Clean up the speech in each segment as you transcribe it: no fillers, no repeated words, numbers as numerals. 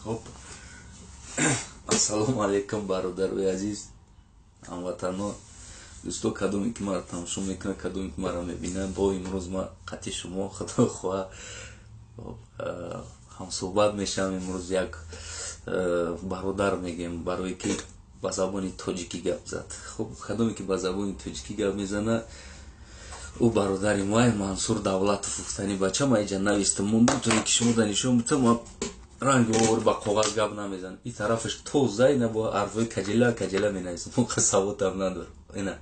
خب السلام علیکم برادر عزیز هموطنان دوستو کدومی که ما را تماشا میکنه کدومی که ما را میبینن با امروز ما قطعی شما خدا خواه هم صحبت میشم. امروز یک برادر میگیم برای که با زبان تاجیکی گپ زد. خب کدومی که با زبان تاجیکی گپ میزنه او برادر ما منصور دولت فوفتنی بچه ما اینجا نویستم موندم تا یکی شما دانشون بودم ما رنگ اوور با کاغذ گپ نمیزن این طرفش توزه اینا با حرفای کجلا مینویسم موقع سوادم نداره اینا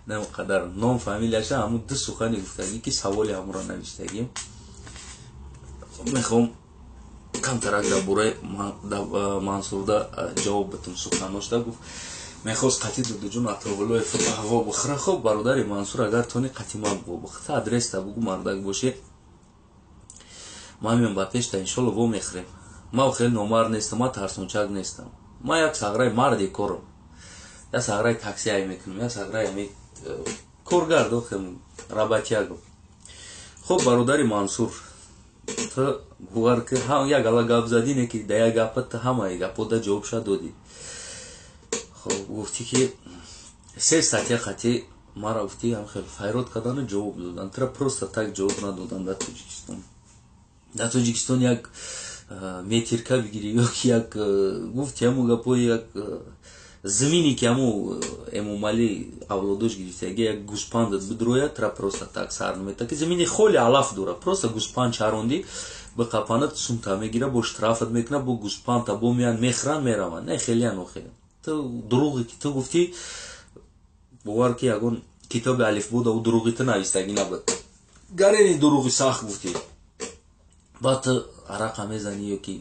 نه قدر نام فامیلیش همون دو سخنی گفتگی که سوالی همون را نوشتگیم. میخوام کم ترک در بوره منصور دا جواب بتون سخناش دا گفت میخواست قطعی دو جون اطراولوی هوا بخره. خب برادر منصور اگر تونی قطعی ما بخته ادرس تا بگو مردک باشه ما میام با پیش تا انشالله و میخریم. ما خیلی نومر نیستم ما ترسونچک نیستم ما یک سغرای مردی کارم یا سغرای تاکسی های میکنم یا سغرای همی کارگرد خیلی رباتی ها. خب برادر منصور تو گوهر که هم یک علا گپ زدی نه که دیا گپت همه گپو دا جواب شد دادی. خب گفتی که سه ساعتی قطعی ما را گفتی هم خیلی فیرات کردن جواب دادن ترا پروستا تک جواب ندادن در توجیکستان. در توجیکستان یک میتیرکا بگیری یک گفتی همو گپو یک زمینی که همو مالی اولادوش گرفته اگه یک گوسپاندت بدرویا ترا پروستا تک سر نمیتا که زمینی خیلی علاف دوره پروستا گوسپاند چاروندی به قپانت سومتا میگیره با شترافت میکنه با گوسپاند تا با میان میخرن میروان نه خیلی نوخه تو دروغی که تو گفتی باور که یگون کتاب الف بود و دروغی تو نویستگی نبود گرینی دروغی ساخت گفتی بعد عرق میزنی یا که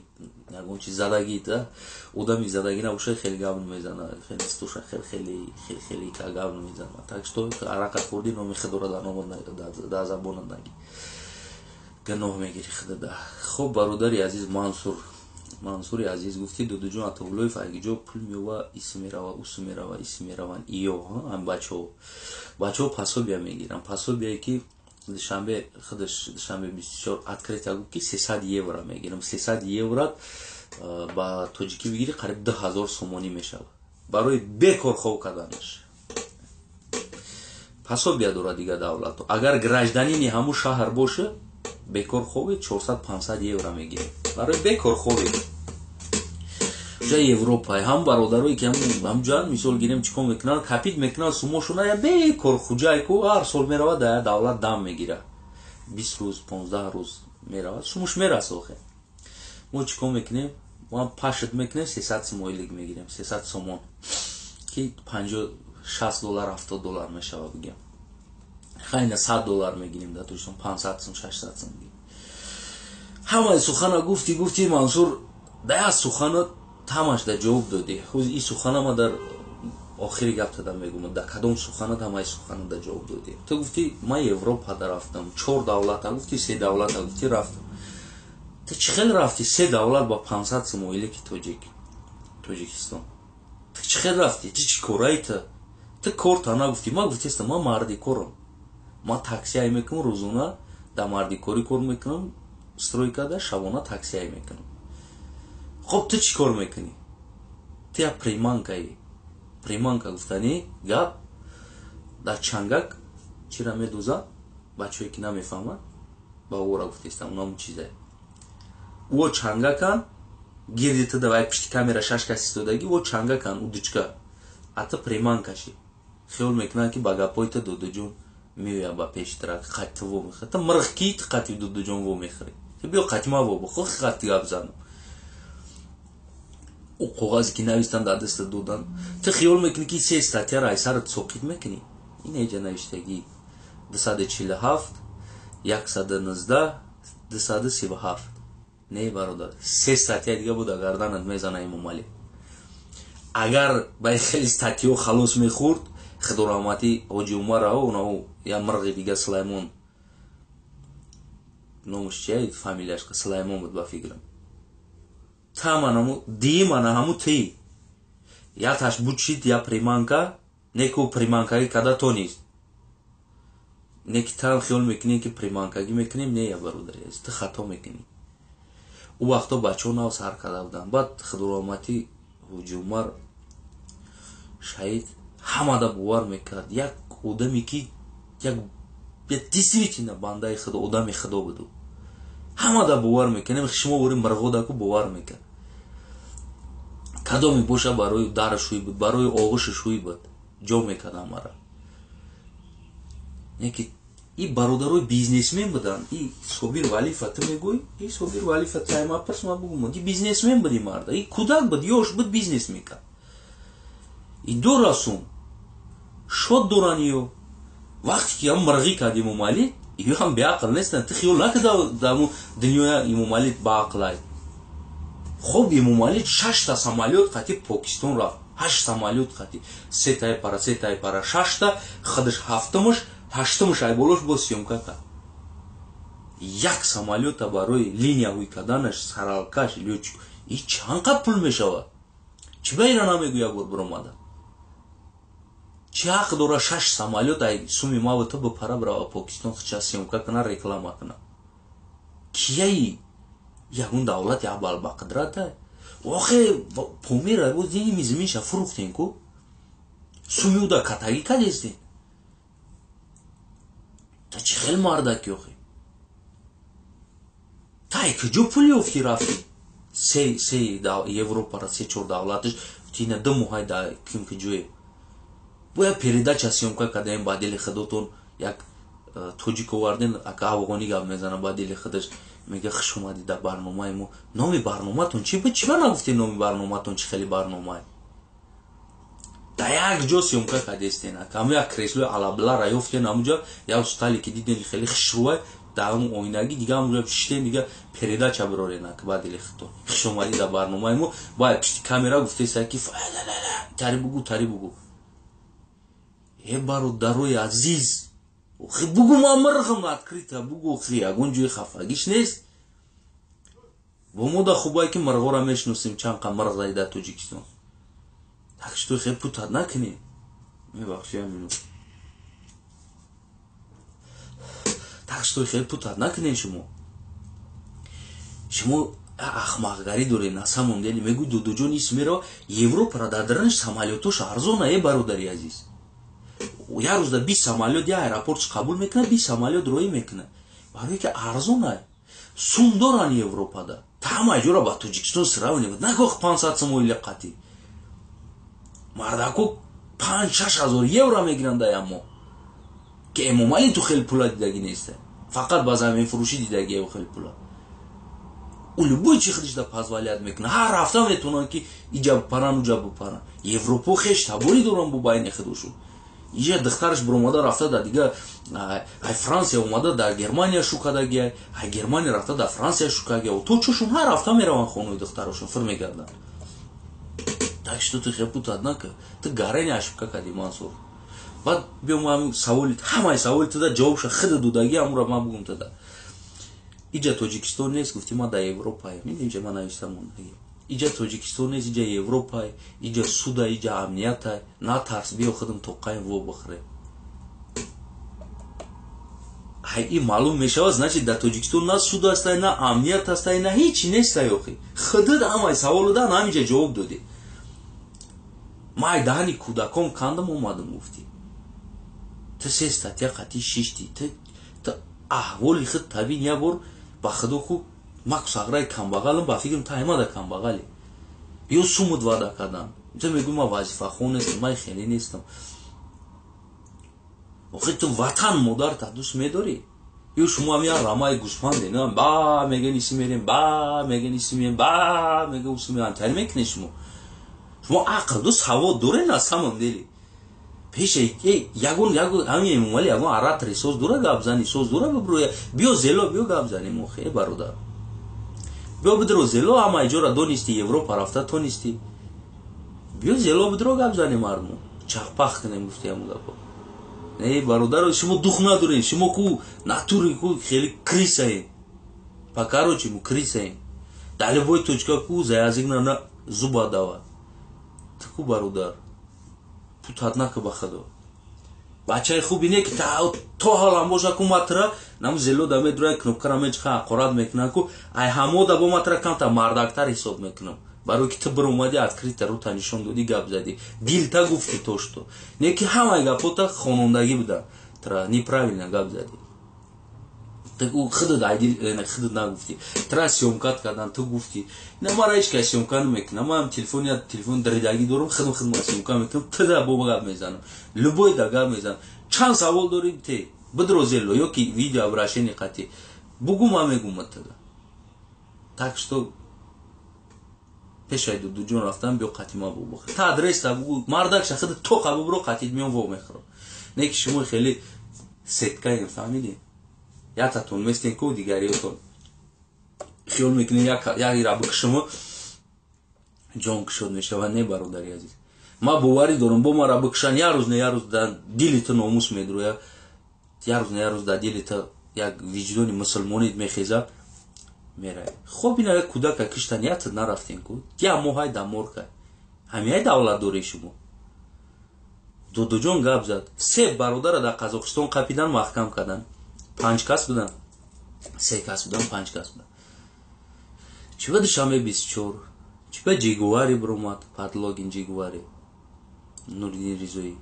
یگون چیز زدگی تا اودمی زدگی نباشه خیلی گابن میزنه خیلی استوشه خیلی که گابن میزنه تاکش تو عرق خوردی نمی خدوره در نام در زبان نگی گناه میگیری خدا. خب برادری عزیز منصور عزیز گفتی دو جون اتولوی فایگیجو پول میوا اسمی روان ایو هم بچو پاسو بیا میگیرن پاسو بیا که شنبه خودش شنبه 24 открытие گفت که 300 یورو میگیرم 300 یورو با توجیکی بگیری قریب 2000 سومانی میشه برای بکار خوب کردنش پاسو بیا داره دیگه دولت اگر گراجدانی همون شهر باشه بکار خوبه 400-500 یورو میگیره برای بکار خوبه جای اروپا هم برادرایی که هم جان مثال گیریم چیکار میکنن کپیت میکنن سوموشون یا بکار خوجای کو هر سال میره در دولت دام میگیره 20 روز 15 روز میره سوموش میرسه آخه ما چیکار میکنیم ما پاشت میکنیم 300 سومویلیگ میگیریم 300 سومون که 50-60 دلار 70 دلار میشه بگیم خیلی 100 دلار میگیریم در توشون 500 سوم 600 سوم همه سخنه گفتی منصور در سخنه همش در جواب دادی خود این سخنه ما در آخری گپ دادم میگم در کدام سخنه همه سخنه در جواب دادی تو گفتی ما اروپا در رفتم 4 دولت گفتی 3 دولت گفتی رفتم تو چه خیلی رفتی 3 دولت با 500 سومویلی که توجیکستان تو چه خیلی رفتی چی کارایی تو کار تا نگفتی ما گفتی ما مردی کارم ما تاکسی های میکنم روزانه در مردی کاری کار میکنم استرویکا در شبانه تاکسی های میکنم. خب تو چی کار میکنی تو یا پریمانکا گفتنی گپ در چنگک چی را میدوزه بچه که نمیفهمن با او را گفتیستم اونام چیزه او چنگکن گیردی تو دوای پشتی کامیرا شش کسی استودگی او چنگکن او دوچکا حتی پریمانکاشی خیال میکنن که با گپای تو دو جون میویا با پیش ترک قطع و میخواه تا مرخ کیت قطعی دو جون و میخوری که بیا قطعی ما و بخواه قطعی گپ زنم او قوغازی که نویستن در دست دودن تو خیال میکنی که 3 استاتیا را ایسارت سوقید میکنی این ایجا نوشتگی 247 119 237 نه برادر 3 استاتیا دیگه بود گردنت میزنه این ممالی اگر باید خیلی استاتیو خلاص میخورد خدوراماتی حاجی عمر او یا مرغ دیگه سلیمان نومش چیه فامیلیش که سلیمان بود با فکرم دیمانا همو تی یا تاش بودشید یا پریمانکا نیکو پریمانکایی کدا تو نیست نیکی تان خیال میکنی که پریمانکاگی میکنیم نه یا برادری است خطا میکنی او وقتا بچه ها نو سر کرده بودن. بعد خدرامتی هجومر شهید همه دا باور میکرد یک آدمی که یک действительно بنده خدا آدم خدا بود. همه دا باور میکنه. شما بریم مرغا دا کو باور میکنه کدامی باشه برای درشوی بود برای آغوششوی بود جا میکنه مرا. یکی این برادرای بیزنسمن بودن. این صابر ولی فتح میگوی این صابر ولی فتح ما پس ما بگم این بیزنسمن بودی مرد. این کودک بود یوش بود بیزنس میکرد. این دو رسوم شد دورانیو وقتی که هم مرغی کردیم مالی این هم به عقل نیستن. تخیل نکرده دامو دنیا امام مالی با عقلای. خب امام مالی 6 تا سامالیوت قطعی پاکستان رفت. 8 سامالیوت قطعی 3 تای پارا 6 تا خودش هفتمش ای болош бо съёмка кард. як самолёта барои линиявӣ карданаш саралкаш лёчик и чанқадр пул мешавад? чӣ байра намегӯя бор биромада? чӣ ҳақ дора 6 самолёт ай суми маву то бипара бирава покистон хича съёмка кана реклама кана? кияи ягон давлат як балбақидрата охе помира бо зими зимиша фурӯхтен ку суми уда катагӣ кадестен. تا چی خیلی مردکی آخی تا کجا پولی افتی رفتی سه یوروپا را 3-4 دولتش تینه 2 ماه دا کم کجوی باید передача съемка کردیم با دل خودتون یک توجیک آوردین اگه افغانی گپ میزنه با دل خودش میگه خوش اومدید در برنامه ما. نام برنامه‌تون چی بود؟ چرا نگفتین نام برنامه‌تون چه خیلی برنامه да як ҷо съёмка кардестен каму як креслои алабла раёфтен амуҷа як стали ки диден хеле хишрӯа да ҳамун оинаги дига амуҷа пиштен дига передача бирорен ак баъди лехто хуш омадӣ да барномаи мо баъд пишти камера гуфтеса ки тари бугу е бародарои азиз охи бугу ман мирғам открита бугу охи ягон ҷои хафагиш нест. бо мо да хубае ки мирғора мешиносем чанқа мирғ зади дар тоҷикистон. так что хеле путат накунед. мебахшиям мину. так что хеле путат накунед шумо ахмақгарӣ доред на самом деле. мегӯй додуҷон исмеро европара дар даранаш самолётош арзона е бародари азиз. як рӯзда 20 самолёт я аэропортш қабул мекунад 20 самолёт роӣ мекунад барое ки арзона сум доран европада. та ҳамаи ҷора ба тоҷикистон сравнивад нагоҳ 500 сум оили қатӣ мардаку 5-6 ҳазор евро мегиранд да ямо ки эмомали ту хеле пула дидагӣ неста фақат ба заминфурӯшӣ дидагӣ ё хеле пула улубӯи чӣ худиш да позволят мекунад ҳар ҳафта метавонанд ки иҷа бипаранд уҷа бипаранд. европо хеш табори доранд бо байни худошон. иҷа духтараш биромада рафта да дига ай франсия омада да германия шукадаги ай германия рафта да франсия шукаги то чӯшон ҳар ҳафта мераванд хонаи духтарашон фир мегарданд. так что ты хеле путат накард. ты гарани ошибка кардӣ мансур. баъд биём саволи ҳамаи саволи туда ҷавобша худа додагӣ амура ман бугум туда иҷа тоҷикистон нест гуфти ман дар европаем. мидонӣ ҷа ман навиштам иҷа тоҷикистон нест иҷа европае иҷа суда иҷа амнияте натарс биё худам тоқаем во бихӯре. ҳай ин маълум мешавад значит дар тоҷикистон на суд астай на амният астай на ҳечи нестай охи худат ҳамаи саволодан ҳаминҷа ҷавоб додӣ. май даҳани кӯдаком кандам омадам гуфтӣ ту 3 статья қатъи шишти ту аҳволи худ табин як бор ба худо ку макус аграи камбағалам ба фикрам та ҳамада камбағалӣ ё сумут ваъда кардан ту мегӯи ман вазифахон нестам ман хеле нестам. охи ту ватан модарта дӯст медорӣ ё шумо ҳам як рамаи гӯспанде ба мегӯи иси мерем ба мегӯи иси меем ба мегӯи уси меем антари мекунед шумо ақл дӯст ҳаво доред на самом деле пеша ягон ҳамин эмомали ягон аратри соз дора гап зани соз дора бибро биё зело биё гап занем охе бародар биё бидро зело ҳамаи ҷора донисти европа рафта тонисти биё зело бидро гап занем мардмо чахпах кунем гуфти ҳамун гапо. бародар шумо дух надоред шумо ку натури ку хеле крисаем па короче му крисаем дар любой точка ку за язик на зуба дава ку бародар путат нака ба худо бачаи хуб ине ки то ҳолам боша ку матра нам зело да медура кнопкара мечха ақорат мекунам ку ай ҳамода бо матра камта мардактар ҳисоб мекунам барои ки ту бир омади открита рута нишон доди гап зади дилта гуфти то что не ки ҳамаи гапота хонондагӣ буда тра неправильно гап зади худут нагуфти тра съёмкат кардан ту гуфти ина мара ҳеч кас съёмка намекунам ман телефон даридагӣ дорам худм съёмка мекунам туда бо гап мезанам любой да гап мезанам чанд савол дорим те бидро зело ёки видео обращение қати бугу ман мегум тада так что пешай дуҷон рафтам биё қати ма бо бохир та адрес да бугу мардакша худ то қабу бро қати меём во мехӯрам не ки шумо хеле сеткаем фаҳмидем ятатон местен ку дигариотон хиёл мекунед якира бикшумо ҷон кушод мешавад не бародари азиз ма боварӣ дорам бо мара бикшан як рӯз не як рӯз дар дили ту номус медрояд як рӯз не як рӯз дар дили ту як виҷдони мусулмонит мехезад мерай хоб ина як кӯдака киштан ятат нарафтен ку як моҳай дамор кар ҳамиай давлат доред шумо додуҷон гап зад се бародара дар қазоқистон қапидан маҳкам кардан 5 кас будан 3 кас будан 5 кас будан чиба душанбе 24 чиба ҷигувари биромад подлогин ҷигувари нуриддин ризоӣ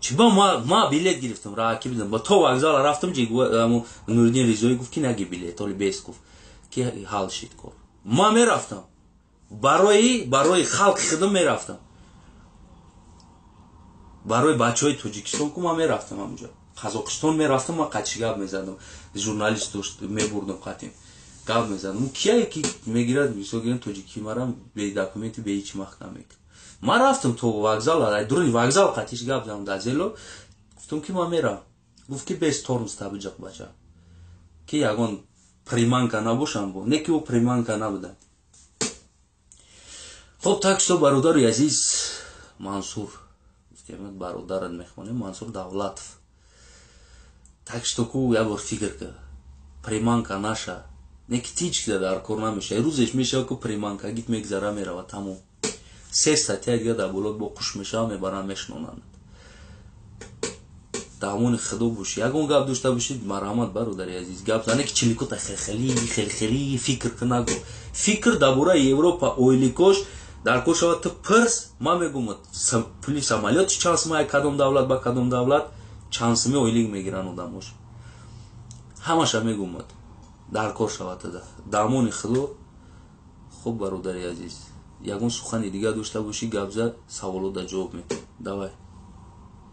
чиба ма билет гирифтам раҳаки бидам ба то вокзала рафтам нуриддин ризоӣ гуфт ки наги билет оли бес гуфт ки ҳал шид кор ма мерафтам барои халқи худам мерафтам барои бачаҳои тоҷикистон ку ма мерафтам ҳамҷо қазоқистон мерафтам ма қачи гап мезадам журналист дошт мебурдам қатим гап мезадам кияе ки мегирад мисогиран тоҷики марам бе документи бе ҳичи маҳкам мекунад ма рафтам то вокзал дуруни вокзал қатиш гап задам дар зело гуфтам ки ма мерам гуфт ки без тормоз табиҷақ бача ки ягон приманка набошам бо не ки о приманка набуда хоб так что бародари азиз мансур бародарат мехонем мансур давлатов так что ку як бор фикр кар приманка наша не ки тичкида дар кор намеша рӯзеш мешава ку приманка гит мегзара мерава тамом 3 статья дига дар болот бо қуш мешава мебаранд мешнонанд даъвони худо боши ягон гап дошта бошид марҳамат бародари азиз гап зане ки чиликота хелхели фикр кунаго фикр дар бораи европа ойликош дар кор шавад ту пирс ман мегумад пули самолёти чанд сумаи кадом давлат ба кадом давлат чанд суми ойлик мегиранд одамош ҳамаша мегумад дар кор шавад тада даъмони худо хуб бародари азиз ягон сухани дига дошта бошӣ гап зад саволота ҷавоб метавад давай